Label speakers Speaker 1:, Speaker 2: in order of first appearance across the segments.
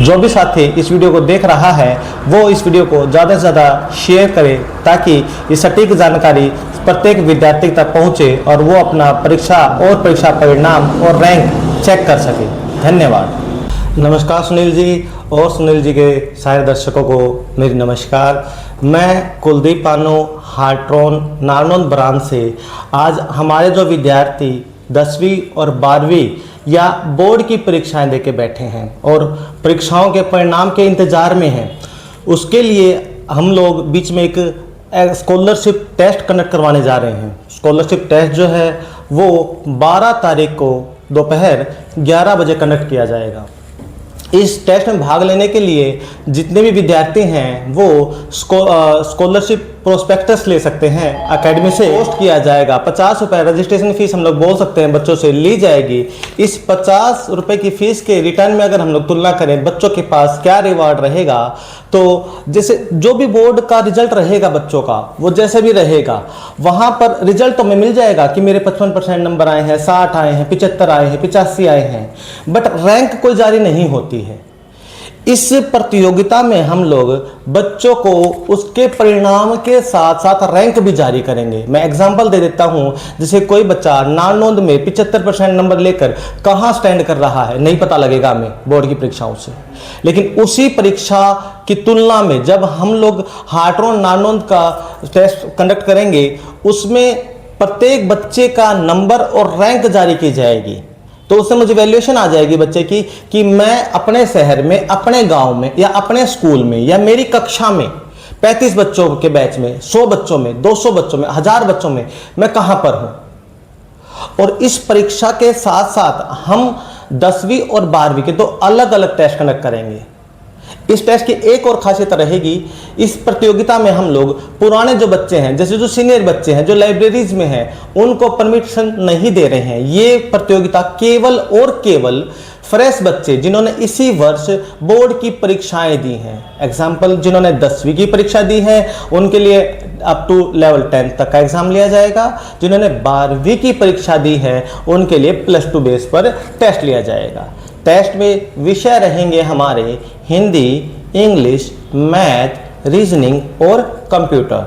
Speaker 1: जो भी साथी इस वीडियो को देख रहा है वो इस वीडियो को ज़्यादा से ज़्यादा शेयर करे ताकि ये सटीक जानकारी प्रत्येक विद्यार्थी तक पहुँचे और वो अपना परीक्षा और परीक्षा परिणाम और रैंक चेक कर सके। धन्यवाद। नमस्कार सुनील जी और सुनील जी के सारे दर्शकों को मेरी नमस्कार। मैं कुलदीप पानो हार्ट्रॉन नारनौंद ब्रांच से आज हमारे जो विद्यार्थी 10वीं और 12वीं या बोर्ड की परीक्षाएं देके बैठे हैं और परीक्षाओं के परिणाम के इंतज़ार में हैं, उसके लिए हम लोग बीच में एक स्कॉलरशिप टेस्ट कंडक्ट करवाने जा रहे हैं। स्कॉलरशिप टेस्ट जो है वो 12 तारीख को दोपहर 11 बजे कंडक्ट किया जाएगा। इस टेस्ट में भाग लेने के लिए जितने भी विद्यार्थी हैं वो स्कॉलरशिप प्रोस्पेक्टस ले सकते हैं। एकेडमी से पोस्ट किया जाएगा। 50 रुपये रजिस्ट्रेशन फीस हम लोग बोल सकते हैं बच्चों से ली जाएगी। इस 50 रुपये की फ़ीस के रिटर्न में अगर हम लोग तुलना करें बच्चों के पास क्या रिवार्ड रहेगा, तो जैसे जो भी बोर्ड का रिजल्ट रहेगा बच्चों का वो जैसे भी रहेगा वहाँ पर रिजल्ट तो हमें मिल जाएगा कि मेरे 55% नंबर आए हैं, 60 आए हैं, 75 आए हैं, 85 आए हैं, बट रैंक कोई जारी नहीं होती है। इस प्रतियोगिता में हम लोग बच्चों को उसके परिणाम के साथ साथ रैंक भी जारी करेंगे। मैं एग्जांपल दे देता हूं, जैसे कोई बच्चा नारनौंद में 75% नंबर लेकर कहां स्टैंड कर रहा है नहीं पता लगेगा हमें बोर्ड की परीक्षाओं से, लेकिन उसी परीक्षा की तुलना में जब हम लोग हार्ट्रॉन नारनौंद का टेस्ट कंडक्ट करेंगे उसमें प्रत्येक बच्चे का नंबर और रैंक जारी की जाएगी। तो उससे मुझे वैल्यूएशन आ जाएगी बच्चे की कि मैं अपने शहर में, अपने गांव में या अपने स्कूल में या मेरी कक्षा में 35 बच्चों के बैच में, 100 बच्चों में, 200 बच्चों में, 1000 बच्चों में मैं कहां पर हूं। और इस परीक्षा के साथ साथ हम 10वीं और 12वीं के 2 अलग अलग टेस्ट कंडक्ट करेंगे। इस टेस्ट की एक और खासियत रहेगी, इस प्रतियोगिता में हम लोग पुराने जो बच्चे हैं, जैसे जो सीनियर बच्चे हैं जो लाइब्रेरीज में हैं, उनको परमिशन नहीं दे रहे हैं। ये प्रतियोगिता केवल और केवल फ्रेश बच्चे जिन्होंने इसी वर्ष बोर्ड की परीक्षाएं दी हैं, एग्जाम्पल जिन्होंने 10वीं की परीक्षा दी है उनके लिए अप टू लेवल 10 तक का एग्जाम लिया जाएगा। जिन्होंने 12वीं की परीक्षा दी है उनके लिए +2 बेस पर टेस्ट लिया जाएगा। टेस्ट में विषय रहेंगे हमारे हिंदी, इंग्लिश, मैथ, रीजनिंग और कंप्यूटर।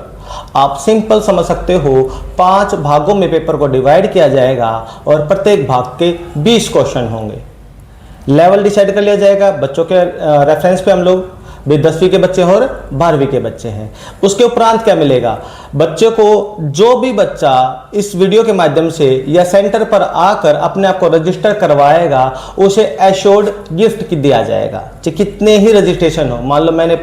Speaker 1: आप सिंपल समझ सकते हो, 5 भागों में पेपर को डिवाइड किया जाएगा और प्रत्येक भाग के 20 क्वेश्चन होंगे। लेवल डिसाइड कर लिया जाएगा। बच्चों के रेफरेंस पे हम लोग भी 10वीं के बच्चे और 12वीं के बच्चे हैं। उसके उपरांत क्या मिलेगा बच्चों को, जो भी बच्चा इस वीडियो के माध्यम से या सेंटर पर आकर अपने आप को रजिस्टर करवाएगा उसे एश्योर्ड गिफ्ट दिया जाएगा। चाहे कितने ही रजिस्ट्रेशन हो, मान लो मैंने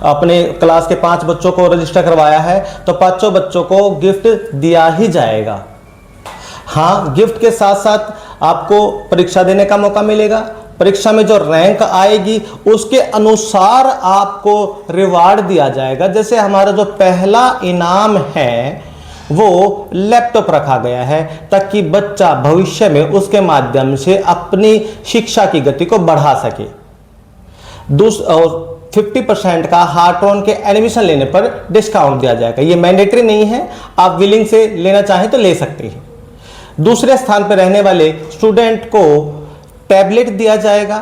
Speaker 1: अपने क्लास के 5 बच्चों को रजिस्टर करवाया है तो 5 बच्चों को गिफ्ट दिया ही जाएगा। हाँ, गिफ्ट के साथ साथ आपको परीक्षा देने का मौका मिलेगा। परीक्षा में जो रैंक आएगी उसके अनुसार आपको रिवार्ड दिया जाएगा। जैसे हमारा जो पहला इनाम है वो लैपटॉप रखा गया है ताकि बच्चा भविष्य में उसके माध्यम से अपनी शिक्षा की गति को बढ़ा सके। 50% का हार्ट्रॉन के एडमिशन लेने पर डिस्काउंट दिया जाएगा। ये मैंडेटरी नहीं है, आप विलिंग से लेना चाहें तो ले सकते हैं। दूसरे स्थान पर रहने वाले स्टूडेंट को टैबलेट दिया जाएगा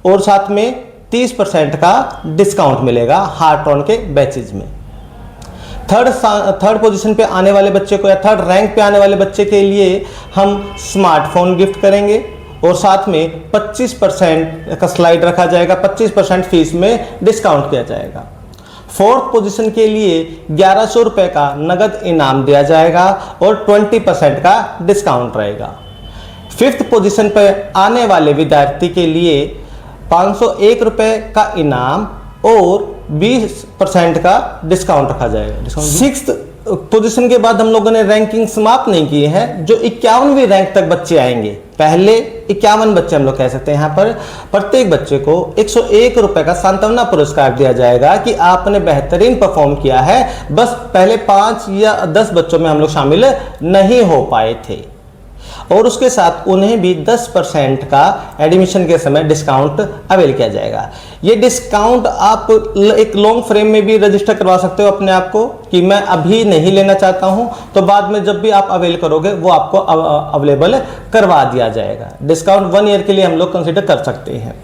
Speaker 1: और साथ में 30% का डिस्काउंट मिलेगा हार्ट्रॉन के बैचेज में। थर्ड पोजीशन पे आने वाले बच्चे को या थर्ड रैंक पे आने वाले बच्चे के लिए हम स्मार्टफोन गिफ्ट करेंगे और साथ में 25% का स्लाइड रखा जाएगा। 25% फीस में डिस्काउंट किया जाएगा। 4th पोजीशन के लिए 1100 रुपये का नगद इनाम दिया जाएगा और 20% का डिस्काउंट रहेगा। 5th पोजीशन पर आने वाले विद्यार्थी के लिए 501 रुपये का इनाम और 20% का डिस्काउंट रखा जाएगा। 6th पोजीशन के बाद हम लोगों ने रैंकिंग समाप्त नहीं की है। जो 51वीं रैंक तक बच्चे आएंगे, पहले 51 बच्चे हम लोग कह सकते हैं, यहाँ पर प्रत्येक बच्चे को 101 रुपये का सांत्वना पुरस्कार दिया जाएगा कि आपने बेहतरीन परफॉर्म किया है, बस पहले 5 या 10 बच्चों में हम लोग शामिल नहीं हो पाए थे। और उसके साथ उन्हें भी 10% का एडमिशन के समय डिस्काउंट अवेल किया जाएगा। ये डिस्काउंट आप एक लॉन्ग फ्रेम में भी रजिस्टर करवा सकते हो अपने आप को कि मैं अभी नहीं लेना चाहता हूं, तो बाद में जब भी आप अवेल करोगे वो आपको अवेलेबल करवा दिया जाएगा। डिस्काउंट 1 ईयर के लिए हम लोग कंसिडर कर सकते हैं।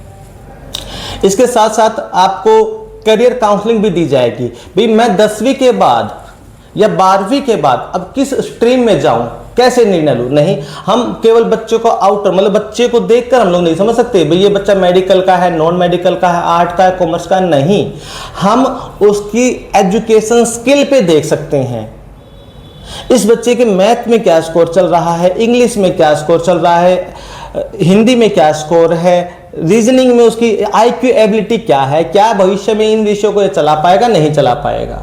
Speaker 1: इसके साथ साथ आपको करियर काउंसलिंग भी दी जाएगी। भाई मैं 10वीं के बाद या 12वीं के बाद अब किस स्ट्रीम में जाऊं, कैसे निर्णय लूं। नहीं, हम केवल बच्चों को आउटर मतलब बच्चे को देखकर हम लोग नहीं समझ सकते भाई ये बच्चा मेडिकल का है, नॉन मेडिकल का है, आर्ट का है, कॉमर्स का है। नहीं, हम उसकी एजुकेशन स्किल पे देख सकते हैं। इस बच्चे के मैथ में क्या स्कोर चल रहा है, इंग्लिश में क्या स्कोर चल रहा है, हिंदी में क्या स्कोर है, रीजनिंग में उसकी आईक्यू एबिलिटी क्या है, क्या भविष्य में इन विषयों को ये चला पाएगा, नहीं चला पाएगा।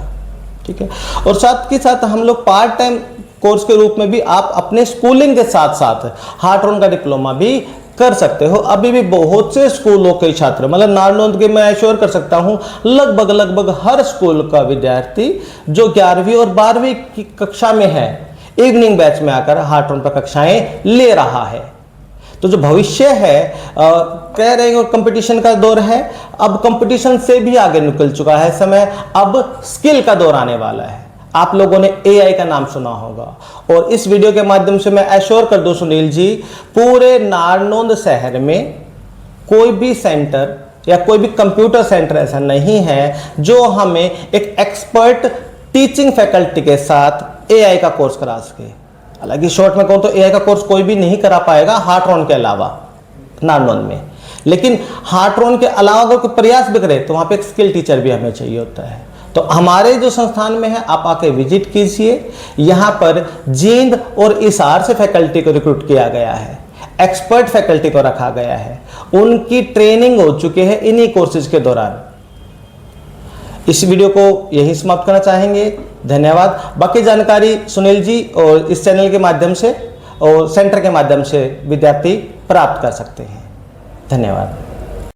Speaker 1: ठीक है। और साथ के साथ हम लोग पार्ट टाइम कोर्स के रूप में भी आप अपने स्कूलिंग के साथ साथ हार्ट्रॉन का डिप्लोमा भी कर सकते हो। अभी भी बहुत से स्कूलों के छात्र मतलब नारनौंद के मैं एश्योर कर सकता हूं लगभग हर स्कूल का विद्यार्थी जो 11वीं और 12वीं की कक्षा में है इवनिंग बैच में आकर हार्ट्रॉन पर कक्षाएं ले रहा है। तो जो भविष्य है कह रहे हैं कंपटीशन का दौर है, अब कंपटीशन से भी आगे निकल चुका है समय, अब स्किल का दौर आने वाला है। आप लोगों ने एआई का नाम सुना होगा और इस वीडियो के माध्यम से मैं एश्योर कर दूं सुनील जी, पूरे नारनौंद शहर में कोई भी सेंटर या कोई भी कंप्यूटर सेंटर ऐसा नहीं है जो हमें एक एक्सपर्ट टीचिंग फैकल्टी के साथ एआई का कोर्स करा सके। हालांकि शॉर्ट में कहूं तो एआई का कोर्स कोई भी नहीं करा पाएगा हार्ट्रॉन के अलावा नारनौंद में, लेकिन हार्ट्रॉन के अलावा अगर कोई प्रयास भी करे तो वहां पे एक स्किल टीचर भी हमें चाहिए होता है। तो हमारे जो संस्थान में है आप आके विजिट कीजिए। यहाँ पर जींद और इसार से फैकल्टी को रिक्रूट किया गया है, एक्सपर्ट फैकल्टी को रखा गया है, उनकी ट्रेनिंग हो चुकी है इन्हीं कोर्सेज के दौरान। इस वीडियो को यही समाप्त करना चाहेंगे। धन्यवाद। बाकी जानकारी सुनील जी और इस चैनल के माध्यम से और सेंटर के माध्यम से विद्यार्थी प्राप्त कर सकते हैं। धन्यवाद।